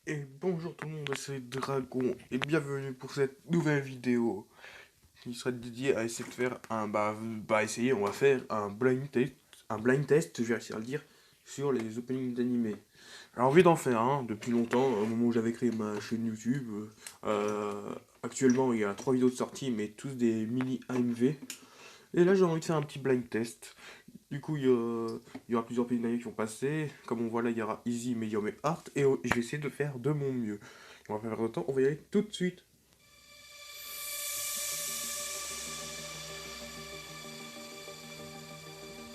Et bonjour tout le monde, c'est Dragon et bienvenue pour cette nouvelle vidéo qui sera dédiée à essayer de faire on va faire un blind test, je vais réussir à le dire, sur les openings d'animés. J'ai envie d'en faire un depuis longtemps, au moment où j'avais créé ma chaîne YouTube. Actuellement, il y a 3 vidéos de sortie, mais tous des mini AMV. Et là, j'ai envie de faire un petit blind test. Du coup, il y aura plusieurs pays d'années qui vont passer. Comme on voit là, il y aura Easy, Medium et Hard. Et je vais essayer de faire de mon mieux. On va pas perdre de temps, on va y aller tout de suite.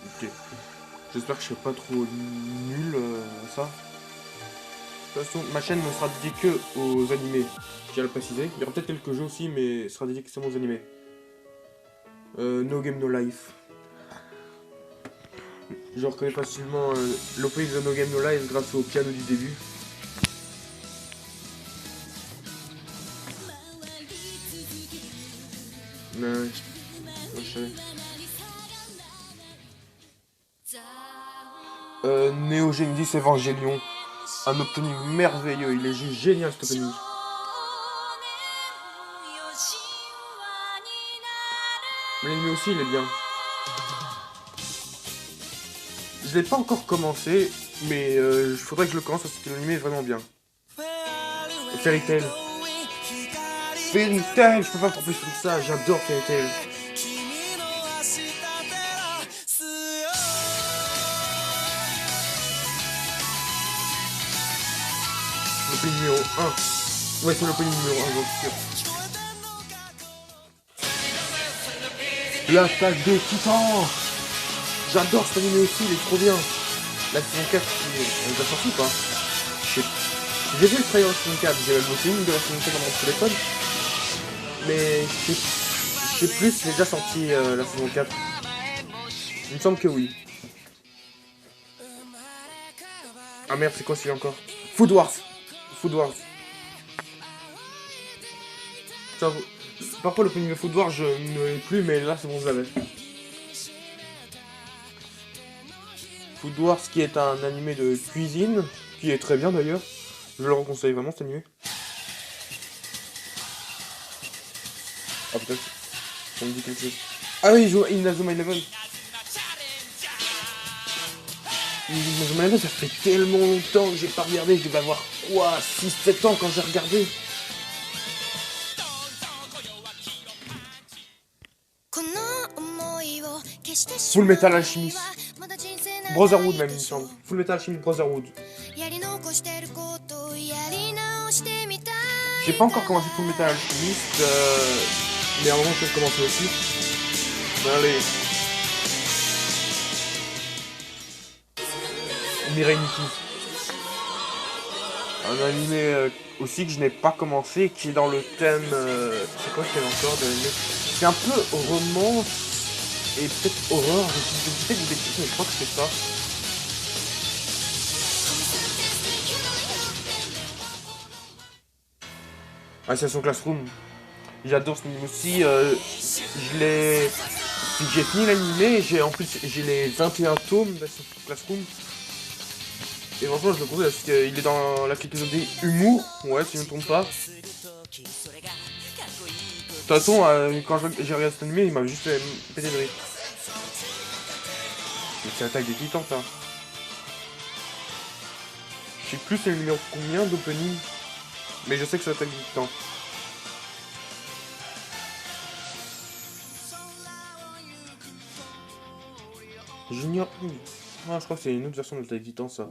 Ok. J'espère que je serai pas trop nul à ça. De toute façon, ma chaîne ne sera dédiée que aux animés. Je tiens à le préciser. Il y aura peut-être quelques jeux aussi, mais ce sera dédié que seulement aux animés. No Game No Life. Je reconnais facilement l'opening de No Game No Life grâce au piano du début. Je savais. Neo Genesis Evangelion. Un opening merveilleux, il est juste génial cet opening. Mais l'anime aussi, il est bien. Je l'ai pas encore commencé, mais il faudrait que je le commence parce que l'anime est vraiment bien. Fairy Tail. Fairy Tail, je peux pas me tromper sur ça, j'adore Fairy Tail. L'opening numéro 1. Ouais, c'est l'opening numéro 1, j'en suis sûr. L'attaque des titans. J'adore cet anime aussi, il est trop bien. La saison 4, elle est déjà sortie ou pas? J'ai vu le trailer de la saison 4, j'ai même le film de la saison 4 dans mon téléphone. Mais je sais plus si c'est déjà sorti la saison 4. Il me semble que oui. Ah merde, c'est quoi celui-là encore? Food Wars. Food Wars. Ça, parfois l'opening de Food Wars je ne l'ai plus, mais là c'est bon, je l'avais. Food Wars qui est un animé de cuisine, qui est très bien d'ailleurs. Je le conseille vraiment cet animé. Ah putain, ça me dit quelque chose. Ah oui, il joue Inazuma Eleven. Inazuma Eleven, ça fait tellement longtemps que j'ai pas regardé, je devais avoir quoi, 6-7 ans quand j'ai regardé. Full Metal Alchemist. Brotherhood même, il me semble. Full Metal Alchemist Brotherhood. J'ai pas encore commencé Full Metal Alchemist, mais à un moment je peux commencer aussi. Allez. Mirai Nikki. Un animé aussi que je n'ai pas commencé, qui est dans le thème... c'est quoi qu'il y a encore de l'animé? C'est un peu romance et peut-être horreur. Je dis peut-être des bêtises, mais je crois que c'est ça. Assassination Classroom. J'adore ce anime aussi. Je l'ai... J'ai fini l'animé et en plus j'ai les 21 tomes d'Assassination Classroom. Et franchement, je le conseille parce qu'il est dans la catégorie humour, ouais, si je ne me trompe pas. De toute façon, quand j'ai regardé cet animé, il m'a juste fait péter de rire. Mais c'est l'attaque des titans, ça. Je sais plus c'est le numéro combien d'opening, mais je sais que c'est l'attaque des titans. Junior. Ah, je crois que c'est une autre version de l'attaque des titans, ça.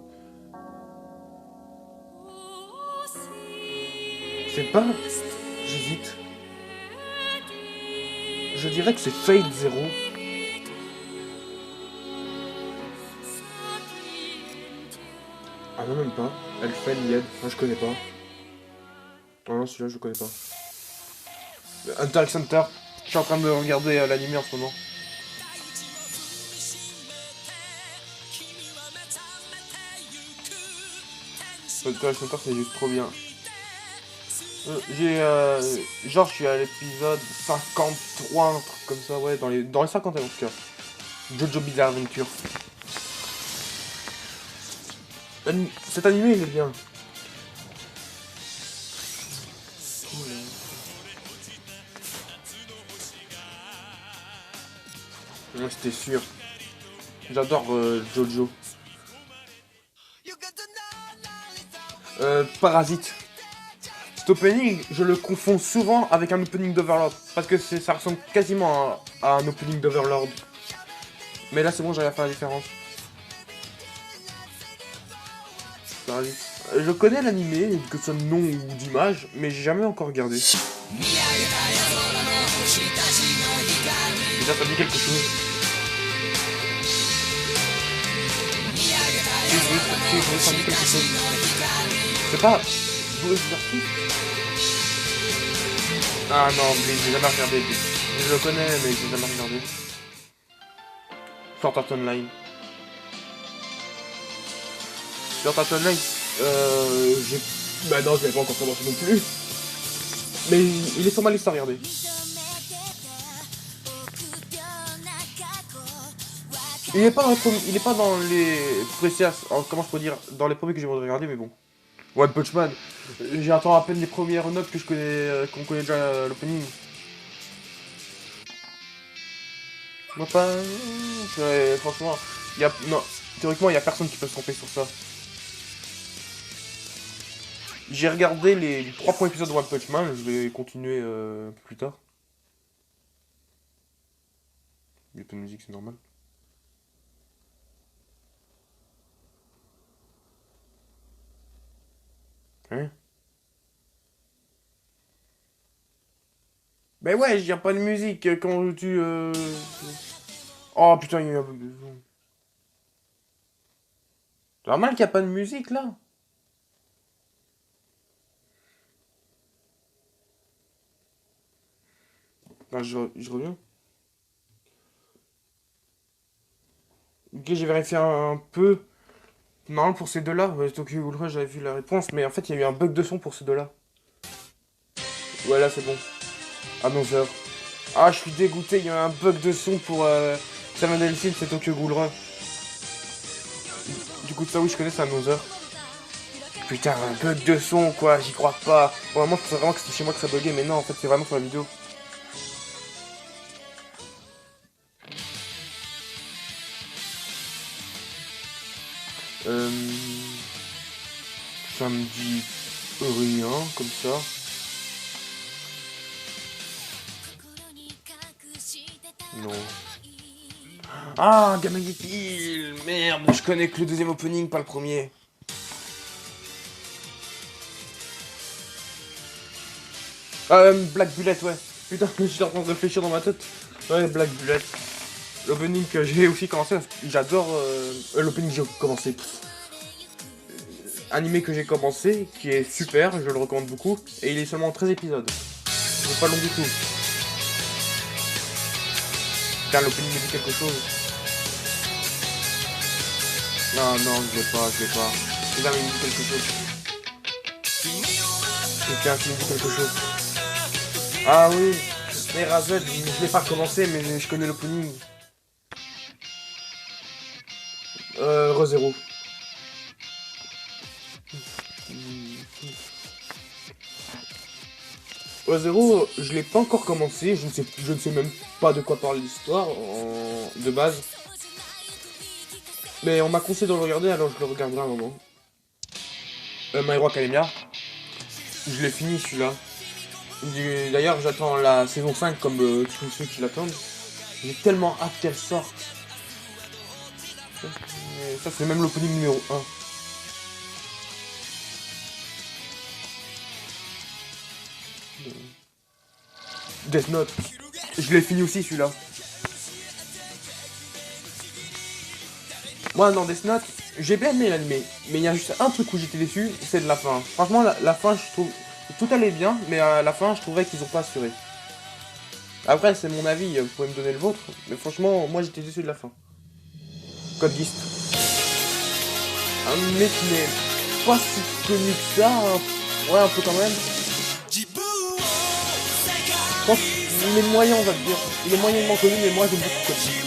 C'est pas... J'hésite. Je dirais que c'est Fate Zero. Ah non, même pas. Elfen Yed. Ah, je connais pas. Ah non, celui-là, je connais pas. Hunter x Hunter. Je suis en train de regarder l'anime en ce moment. Hunter x Hunter, c'est juste trop bien. Genre, je suis à l'épisode 53, un truc comme ça, ouais, dans les 50 en tout cas. Jojo Bizarre Adventure. Cet animé, il est bien. Ouais, c'était sûr. J'adore Jojo. Parasite. Cet opening, je le confonds souvent avec un opening d'Overlord. Parce que ça ressemble quasiment à un opening d'Overlord. Mais là, c'est bon, j'arrive à faire la différence. Parasite. Je connais l'animé, que ce soit de nom ou d'image, mais j'ai jamais encore regardé. Déjà, ça me dit quelque chose. Ça me dit quelque chose. C'est pas... Ah non, mais j'ai jamais regardé. Je le connais, mais j'ai jamais regardé. Sword Art Online. Sword Art Online, j'ai... Bah non, je l'avais pas encore commencé non plus. Mais il est sur ma liste à regarder. Il est pas dans les précieuses, comment je peux dire, dans les premiers que j'ai regardé, mais bon. One Punch Man, j'attends à peine les premières notes que je connais, qu'on connaît déjà l'opening. Moi pas... Ouais, franchement, non, théoriquement, il y a personne qui peut se tromper sur ça. J'ai regardé les 3 premiers épisodes de One Punch Man, je vais continuer plus tard. Il y a pas de musique, c'est normal. Hein? Ben ouais, y a pas de musique quand tu... Oh putain, il y a un bug de son. C'est normal qu'il n'y a pas de musique là. Ben, je reviens. Ok, j'ai vérifié un peu. Non, pour ces deux-là, ouais, Tokyo Ghoul Rush, j'avais vu la réponse, mais en fait, il y a eu un bug de son pour ces deux-là. Ouais, là, c'est bon. À 11h. Ah, je suis dégoûté, il y a eu un bug de son pour Seven Delphine, c'est Tokyo Ghoul Rush. Du coup, ça, oui, je connais, c'est à 11h. Putain, un bug de son, quoi, j'y crois pas. Bon, moi, je pensais vraiment que c'était chez moi que ça buguait, mais non, en fait, c'est vraiment sur la vidéo. Ça me dit rien, comme ça. Non. Ah, Gamin Kill. Merde, je connais que le deuxième opening, pas le premier. Black Bullet, ouais. Putain, j'étais en train de réfléchir dans ma tête. Ouais, Black Bullet. L'opening que j'ai aussi commencé, j'adore l'opening que j'ai commencé. Animé que j'ai commencé, qui est super, je le recommande beaucoup. Et il est seulement en 13 épisodes. C'est pas long du tout. Putain, l'opening me dit quelque chose. Non, non, je l'ai pas. Putain, mais il me dit quelque chose. Putain, il me dit quelque chose. Ah oui, mais Razed, je l'ai pas commencé, mais je connais l'opening. ReZero. ReZero, je l'ai pas encore commencé, je ne sais même pas de quoi parle l'histoire de base. Mais on m'a conseillé de le regarder, alors je le regarderai un moment. My Hero Academia. Je l'ai fini celui-là. D'ailleurs, j'attends la saison 5 comme tous ceux qui l'attendent. J'ai tellement hâte qu'elle sorte. Ça, c'est même l'opening numéro 1. Death Note. Je l'ai fini aussi celui-là. Moi, dans Death Note, j'ai bien aimé l'animé. Mais il y a juste un truc où j'étais déçu, c'est de la fin. Franchement, la fin, je trouve... Tout allait bien, mais à la fin, je trouvais qu'ils ont pas assuré. Après, c'est mon avis, vous pouvez me donner le vôtre. Mais franchement, moi, j'étais déçu de la fin. Code Geass. Un mec qui n'est pas si connu que ça. Hein. Ouais, un peu quand même. Je pense qu'il est moyen, on va te dire. Il est moyennement connu, mais moi, j'aime beaucoup Code Geass.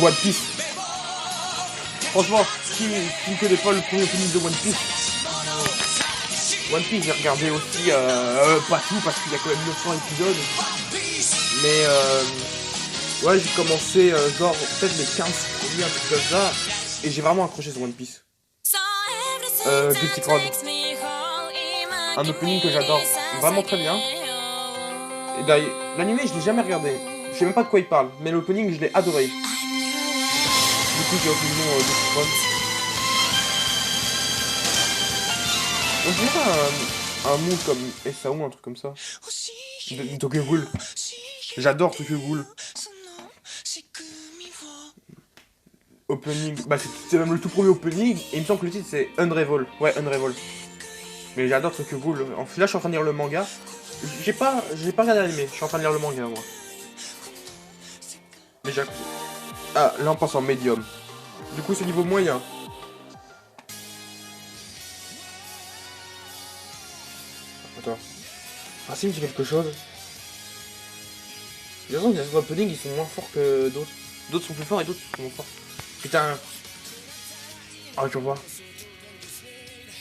One Piece. Franchement, qui ne connaît pas le premier film de One Piece? One Piece, j'ai regardé aussi, pas tout, parce qu'il y a quand même 900 épisodes. Mais, ouais, j'ai commencé, genre, peut-être les 15 premiers, un truc comme ça. Et j'ai vraiment accroché sur One Piece. Guilty Crown. Un opening que j'adore vraiment très bien. Et d'ailleurs, l'anime, je l'ai jamais regardé. Je sais même pas de quoi il parle, mais l'opening, je l'ai adoré. Du coup, j'ai retenu le nom Guilty Crown. On dirait un monde comme SAO, un truc comme ça. Tokyo Ghoul. J'adore Tokyo Ghoul. Opening, bah c'est même le tout premier opening, et il me semble que le titre c'est Unravel. Ouais, Unravel. Mais j'adore Tokyo Ghoul. Là, je suis en train de lire le manga. J'ai pas regardé l'anime, je suis en train de lire le manga, moi. Mais j'ai... Ah, là on passe en médium. Du coup, c'est niveau moyen. Attends. Ah, si, me dit quelque chose. J'ai l'impression que les openings, ils sont moins forts que d'autres. D'autres sont plus forts et d'autres sont moins forts. Putain. Ah, je vois.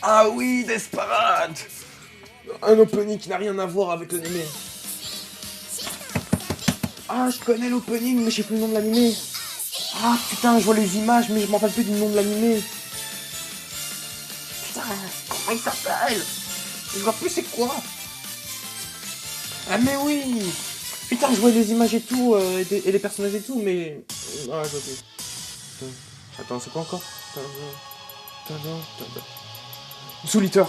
Ah oui, Desperate. Un opening qui n'a rien à voir avec l'anime. Ah, je connais l'opening, mais je sais plus le nom de l'anime. Ah putain, je vois les images, mais je m'en rappelle plus du nom de l'anime. Putain, comment il s'appelle? Je vois plus c'est quoi. Ah mais oui. Putain, je vois les images et tout, et les personnages et tout, mais... Ah, je vois plus. Attends, c'est quoi encore? Soul Eater.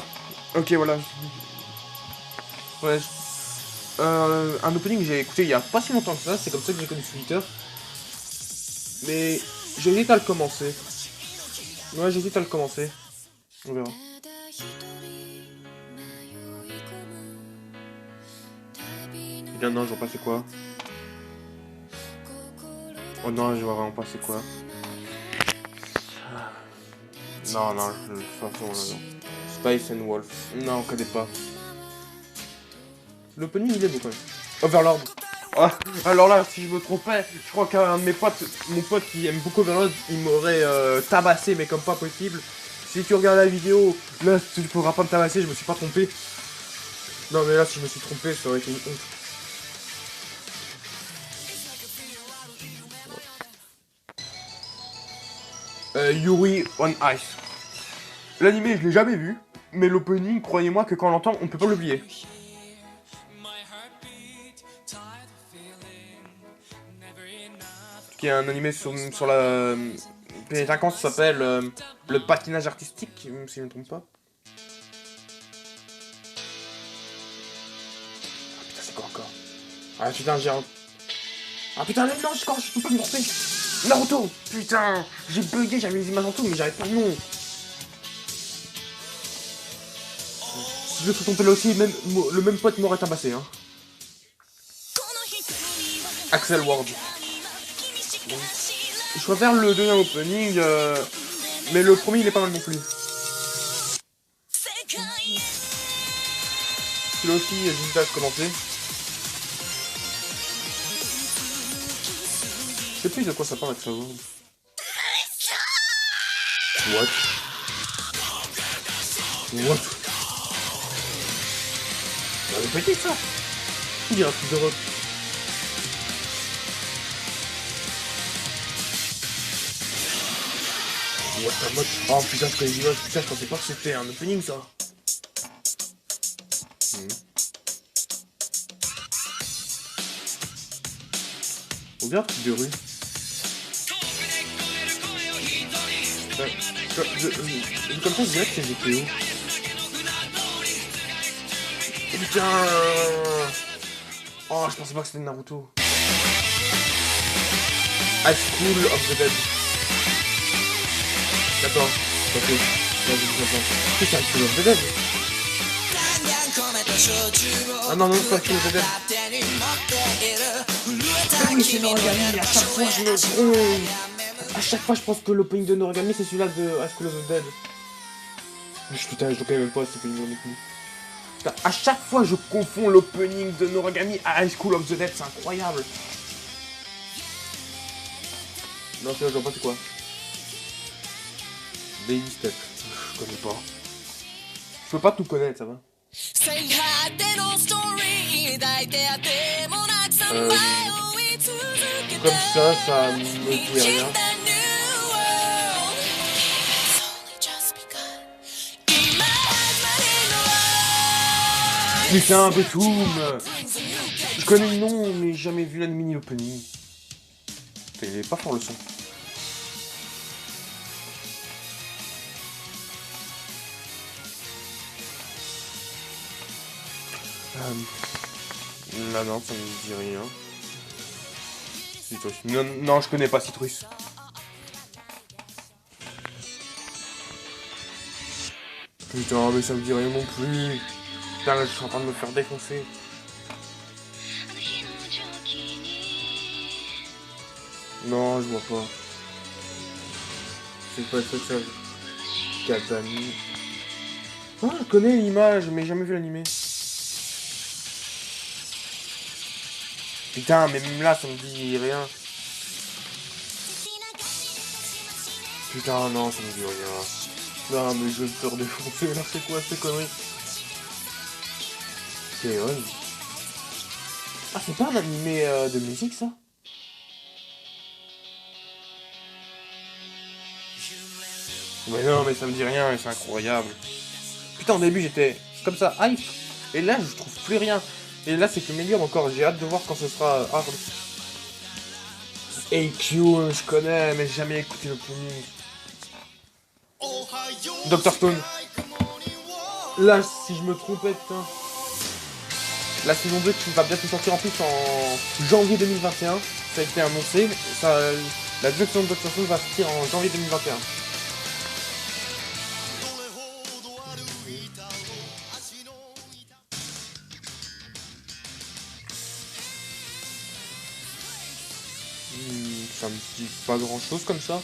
Ok, voilà. Ouais. Un opening que j'ai écouté il y a pas si longtemps que ça, c'est comme ça que j'ai connu Soul Eater. Mais j'hésite à le commencer. Ouais, j'hésite à le commencer. On verra. Bien non, je vois pas c'est quoi. Oh non, je vois vraiment pas c'est quoi. Non, non, de toute façon, non. Spice and Wolf. Non, on connaît pas. L'opening, il est beau quand même. Overlord. Ah, alors là, si je me trompais, je crois qu'un de mes potes, mon pote qui aime beaucoup Overlord, il m'aurait tabassé, mais comme pas possible. Si tu regardes la vidéo, là, tu ne pourras pas me tabasser, je me suis pas trompé. Non, mais là, si je me suis trompé, ça aurait été une honte. Yuri on Ice. L'anime, je l'ai jamais vu, mais l'opening, croyez-moi que quand on l'entend, on peut pas l'oublier. Qui est un animé sur la pénétration, ça s'appelle le patinage artistique, si je ne me trompe pas. Ah putain, c'est quoi encore? Ah putain, j'ai un... Ah putain, non, je peux pas me tromper. Naruto. Putain, j'ai bugué, j'avais les images en tout, mais j'avais pas le nom. Si je me suis trompé là aussi, même, le même pote m'aurait tabassé, hein. Axel Ward. Je préfère le deuxième opening, mais le premier il est pas mal non plus. Celui-là aussi, j'hésite à commencer. Je sais plus de quoi ça parle avec ça. What? On avait pété ça. Il y a un truc de rock. What the mode. Oh putain, je connais l'image. Putain, je pensais pas que c'était un opening ça. On dirait un truc de rue. Comme ça, je dirais que c'est GTO. Putain. Oh, je pensais pas que c'était Naruto. High School of the Dead. D'accord. Ok. C'est High School of the Dead. Ah non, non, c'est pas High School of the Dead. Ah oui, c'est Noragami. À chaque fois, je me trompe. À chaque fois, je pense que l'opening de Noragami, c'est celui-là de High School of the Dead. Putain, je le connais même pas, cet opening non plus. Putain, à chaque fois, je confonds l'opening de Noragami à High School of the Dead, c'est incroyable. Non, c'est là, je vois pas c'est quoi. Baby Step. Je connais pas. Je peux pas tout connaître, ça va. Comme ça me dit rien. Putain, Betoum! Je connais le nom, mais jamais vu la mini opening. Il est pas fort le son. Là non, ça me dit rien. Citrus. Non, non, je connais pas Citrus. Putain, mais ça me dit rien non plus. Putain, là, je suis en train de me faire défoncer. Non, je vois pas. C'est pas ça. Katani. Ah, je connais l'image, mais jamais vu l'animé. Putain, mais même là, ça me dit rien. Putain, non, ça me dit rien. Non, mais je vais me faire défoncer, là, c'est quoi ces conneries? Kéon. Ah, c'est pas un animé de musique, ça? Mais non, mais ça me dit rien, c'est incroyable. Putain, au début, j'étais comme ça, hype. Et là, je trouve plus rien. Et là, c'est que meilleur encore. J'ai hâte de voir quand ce sera hard. AQ, je connais, mais j'ai jamais écouté l'opening. Dr. Stone. Là, si je me trompais, putain. La saison 2 qui va bientôt sortir en plus en janvier 2021. Ça a été annoncé. La deuxième saison de Dr. Stone va sortir en janvier 2021. Ça me dit pas grand chose comme ça.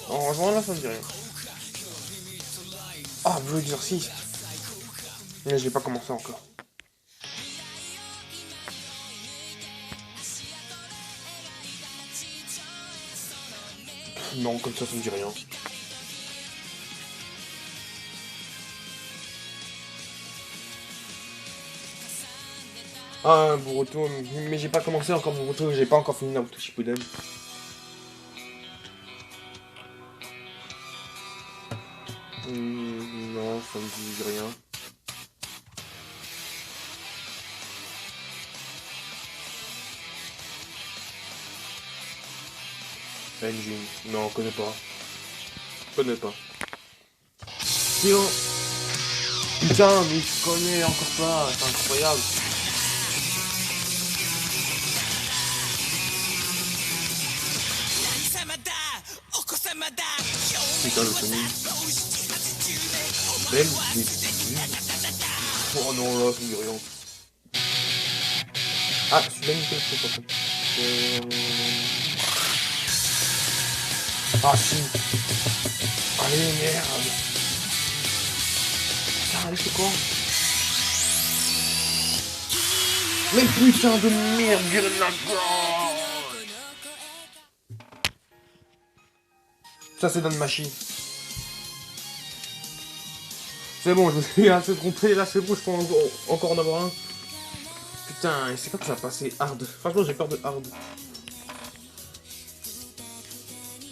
En rejoint là, ça me dit rien. Ah, Blue Exorcist. Mais j'ai pas commencé encore. Non, comme ça me dit rien. Ah, Boruto, mais j'ai pas commencé encore Boruto, j'ai pas encore fini Naruto Shippuden. Non, ça me dit rien. Engine, non, connais pas. Connais pas. Sinon... Putain, mais je connais encore pas, c'est incroyable. Putain, le Sonic. Belle des... Oh non, là, ça me dit rien. Ah, celui-là, il fait le truc, Ah, si. Allez, merde. Putain, allez, c'est quoi? Mais putain de merde, Gurren Lagann. Ça, c'est Danmachi. C'est bon, je me suis assez trompé, là, c'est bon, je peux encore en avoir un. Putain, c'est quand ça va passer hard. Franchement, j'ai peur de hard.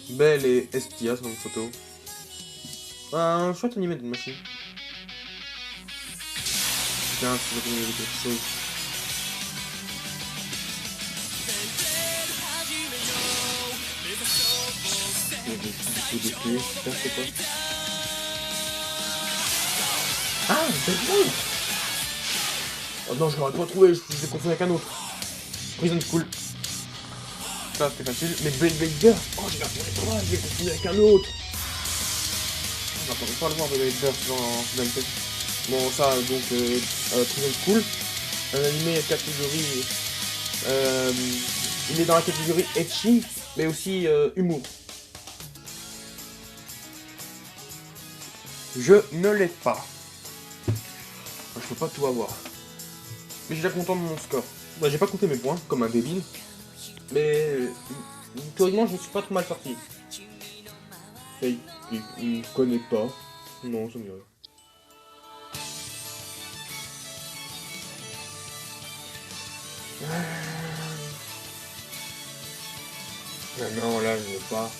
Belle et Estia sur une photo. Un chouette animé de machine. Putain, c'est le animé de quelque chose. Il y a des petits d'épée. Putain, c'est quoi? Ah, Deadpool! Oh non, je l'aurais pas trouvé, je l'ai confondu avec un autre. Prison School. Ça, c'était facile. Mais Bellwether, oh, je l'ai retrouvé, je l'ai confondu avec un autre. On va pas le voir, Bellwether, dans le test. Bon, ça, donc, Prison School. Un animé catégorie... il est dans la catégorie ecchi, mais aussi humour. Je ne l'ai pas. Je peux pas tout avoir. Mais je suis déjà content de mon score. Bah, j'ai pas compté mes points, comme un débile. Mais théoriquement, je me suis pas trop mal sorti. Hey. Il ne connaît pas. Non, ça me dit rien. Non, là, je l'ai pas.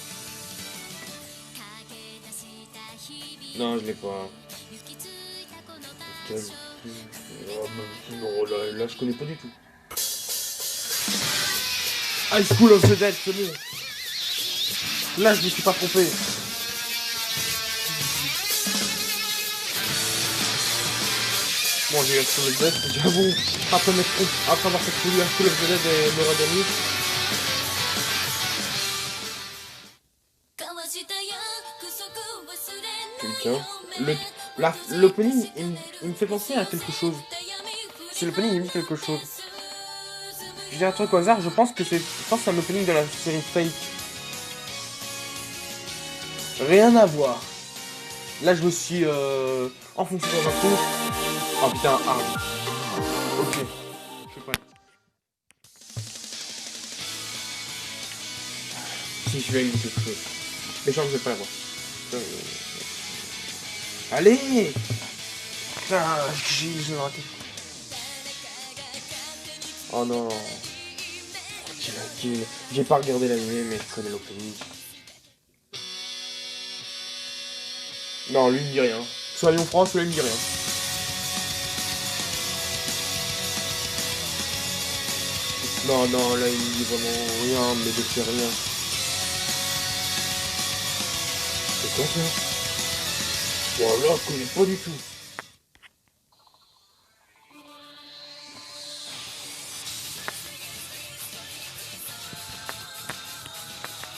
Non, je l'ai pas. Non, là, je connais pas du tout. High School of the Dead, c'est bon. Là, je me suis pas trompé. Bon, j'ai High School of the Dead, j'avoue, après avoir fait tout High School of the Dead et Neurodynamics. Putain. L'opening, il me fait penser à quelque chose. Si l'opening, il me dit quelque chose. Je dis un truc au hasard, je pense que c'est un opening de la série Fate. Rien à voir. Là, je me suis enfoncé dans un trou. Oh putain, Hardy. Ok. Je sais pas. Si je vais lui quelque chose. Mais je ne vais pas l'avoir. Allez. Putain, j'ai raté. Oh non. J'ai pas regardé l'anime, mais je connais l'opening. Non, lui il me dit rien. Soyons francs, celui-là il me dit rien. Non, non, là il me dit vraiment rien, mais de faire rien. C'est quoi ça? Bon, là je connais pas du tout.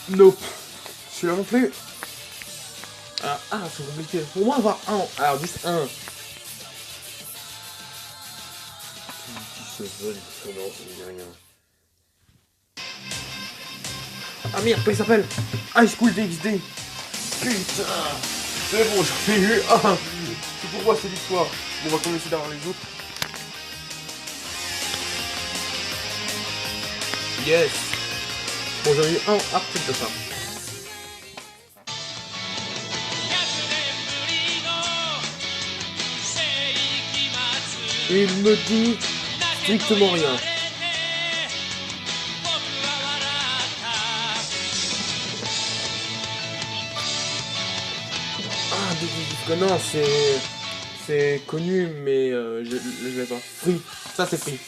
Nope. Celui-là non plus. C'est compliqué. Pour moi, avoir un. Alors, juste un. Non, ça me dit rien. Ah merde, comment il s'appelle? High School DxD. Putain. C'est bon, j'en ai eu un. C'est pour moi, c'est l'histoire. Bon, on va commencer d'avoir les autres. Yes. Bon, j'en ai eu un article de ça. Il me dit strictement rien. Non, c'est connu, mais je l'ai pas. Free, ça c'est Free.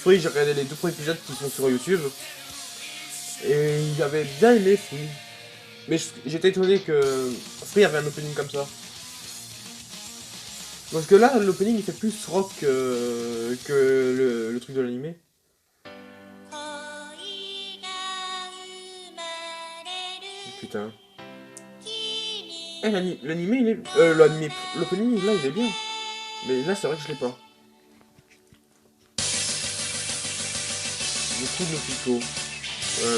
Free, j'ai regardé les 2 premiers épisodes qui sont sur YouTube. Et il avait bien aimé Free. Mais j'étais étonné que Free avait un opening comme ça. Parce que là, l'opening il fait plus rock que le truc de l'animé. Putain. Eh, l'animé il est. L'opening là il est bien. Mais là c'est vrai que je l'ai pas. Le coup de Pico.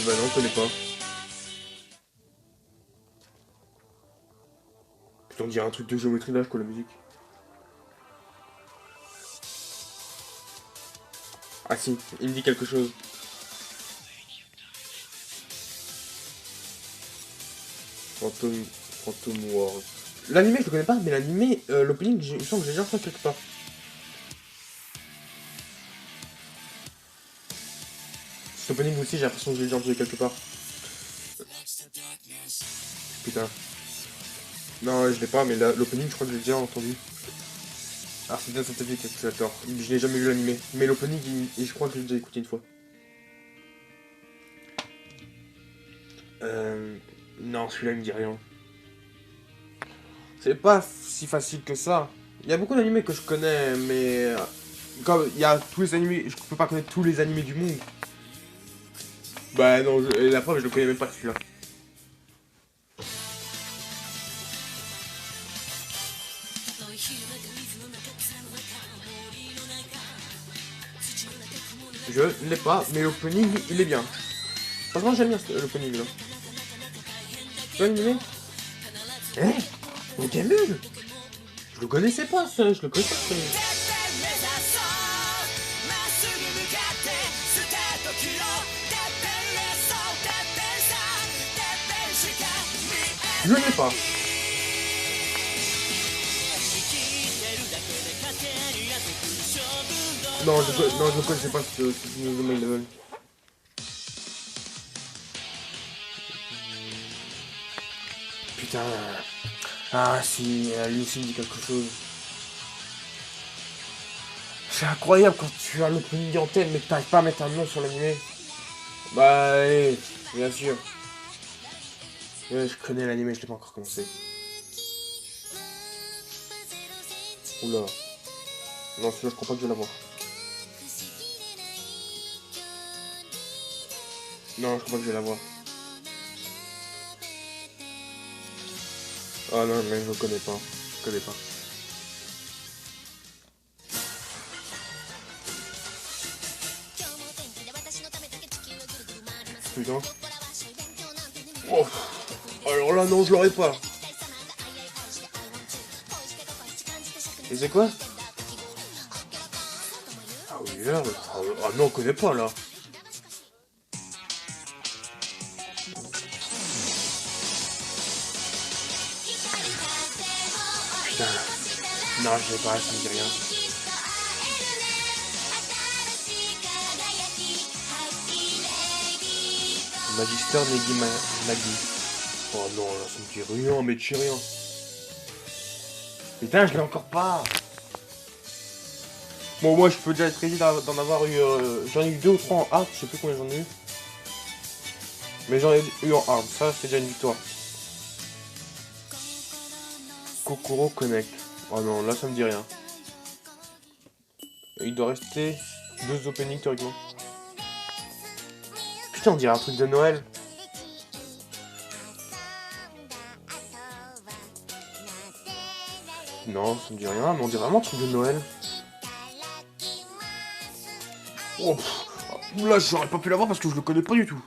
Bah non, je connais pas. Putain, on dirait un truc de géométrie d'âge quoi la musique. Ah si, il me dit quelque chose. Phantom World. L'animé je le connais pas, mais l'animé, l'opening, il me semble que j'ai déjà fait quelque part. Cet opening aussi, j'ai l'impression que j'ai déjà entendu quelque part. Putain. Non, je l'ai pas, mais l'opening, je crois que j'ai déjà entendu. Alors c'est bien scientifique, Accelerator. Je n'ai jamais vu l'animé. Mais l'opening, je crois que j'ai déjà écouté une fois. Non, celui-là, il me dit rien. C'est pas si facile que ça. Il y a beaucoup d'animés que je connais, mais... Comme il y a tous les animés, je peux pas connaître tous les animés du monde. Bah non, la preuve, je le connais même pas celui-là. Je ne l'ai pas, mais l'opening, il est bien. Franchement, j'aime bien l'opening là. Tu vois l'animé? Eh, on était nul. Je le connaissais pas, ça, je le connais pas. Je l'ai pas. Non, je connaissais pas ce Inazuma Eleven. Putain. Ah si, lui aussi me dit quelque chose. C'est incroyable quand tu as l'opening en tête mais que t'arrives pas à mettre un nom sur l'animé. Bah allez, bien sûr. Ouais, je connais l'animé, je l'ai pas encore commencé. Oula. Non, celui-là je crois pas que je vais l'avoir. Non, je crois pas que je vais l'avoir. Ah non, mais je le connais pas. Je connais pas. Putain. Oh. Alors là, non, je l'aurais pas. Et c'est quoi? Ah oui, là. Ah non, on connaît pas là. Putain. Non, je l'ai pas, ça me dit rien. Magister Nagi. Oh non, là, ça me dit rien, mais tu rien. Putain, je l'ai encore pas. Bon, moi, je peux déjà être crédit d'en avoir eu... j'en ai eu 2 ou 3 en hard, je sais plus combien j'en ai eu. Mais j'en ai eu en hard, ça, c'est déjà une victoire. Kokoro Connect. Oh non, là, ça me dit rien. Il doit rester 2 openings, théoriquement. Putain, on dirait un truc de Noël. Non, ça me dit rien, mais on dirait vraiment un truc de Noël. Oh, là, j'aurais pas pu l'avoir parce que je le connais pas du tout.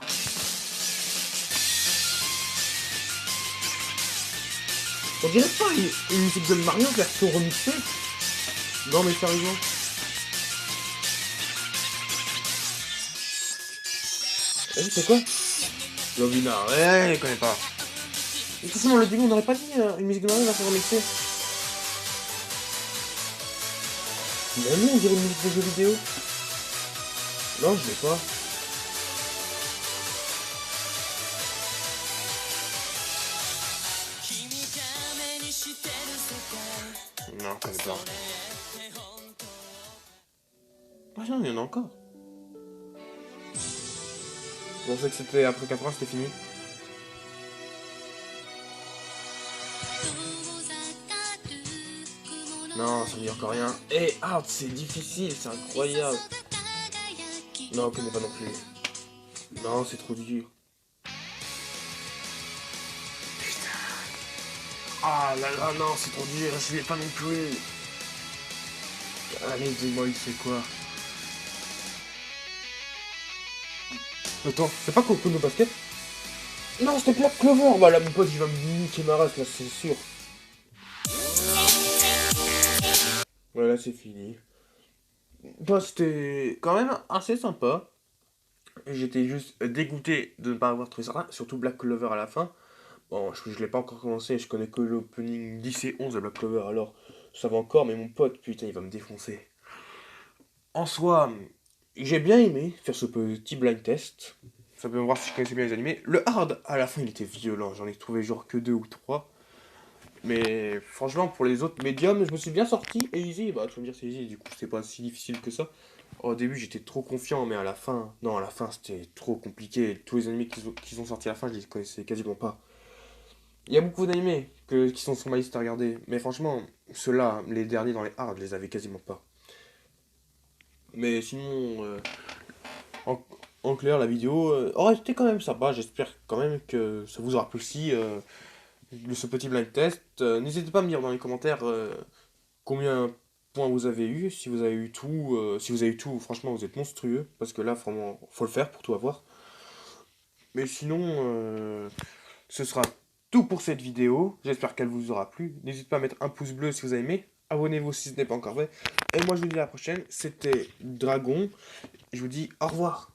On dirait pas une musique de Mario version remixée. Non, mais sérieusement. Eh, c'est quoi? Lobina, ouais, je connais pas. De toute façon, dans le début, on n'aurait pas dit une musique de Mario version remixée. Mais non, on dirait une musique de jeu vidéo. Non, je l'ai pas. Non, je connais pas. Ah non, il y en a encore. Je pensais que c'était après 80, c'était fini. Non, ça me dit encore rien. Eh, hard, c'est difficile, c'est incroyable. Non, on connaît pas non plus. Non, c'est trop dur. Putain. Ah là là, non, c'est trop dur, je l'ai pas non plus. Allez, dis-moi, il fait quoi? Attends, c'est pas Coco no Basket? Non, c'était Black Clover. Bah là, mon pote, il va me niquer ma race, là, c'est sûr. Voilà, c'est fini. Bah, c'était quand même assez sympa. J'étais juste dégoûté de ne pas avoir trouvé ça, surtout Black Clover à la fin. Bon, je l'ai pas encore commencé, je connais que l'opening 10 et 11 de Black Clover, alors ça va encore, mais mon pote, putain, il va me défoncer. En soi, j'ai bien aimé faire ce petit blind test. Ça peut me voir si je connaissais bien les animés. Le hard, à la fin, il était violent. J'en ai trouvé genre que 2 ou 3. Mais franchement, pour les autres médiums, je me suis bien sorti. Et easy, bah tu vas me dire c'est easy, du coup, c'est pas si difficile que ça. Au début, j'étais trop confiant, mais à la fin, non, à la fin, c'était trop compliqué. Tous les animés qu'ils ont sortis à la fin, je les connaissais quasiment pas. Il y a beaucoup d'animés qui sont sur ma liste à regarder. Mais franchement, ceux-là, les derniers dans les hard, je les avais quasiment pas. Mais sinon, en, en clair, la vidéo aurait été quand même sympa. J'espère quand même que ça vous aura plu aussi, ce petit blind test. N'hésitez pas à me dire dans les commentaires combien de points vous avez eu. Si vous avez eu tout, franchement, vous êtes monstrueux. Parce que là, vraiment, faut le faire pour tout avoir. Mais sinon, ce sera tout pour cette vidéo. J'espère qu'elle vous aura plu. N'hésitez pas à mettre un pouce bleu si vous avez aimé. Abonnez-vous si ce n'est pas encore fait. Et moi, je vous dis à la prochaine. C'était Dragon. Je vous dis au revoir.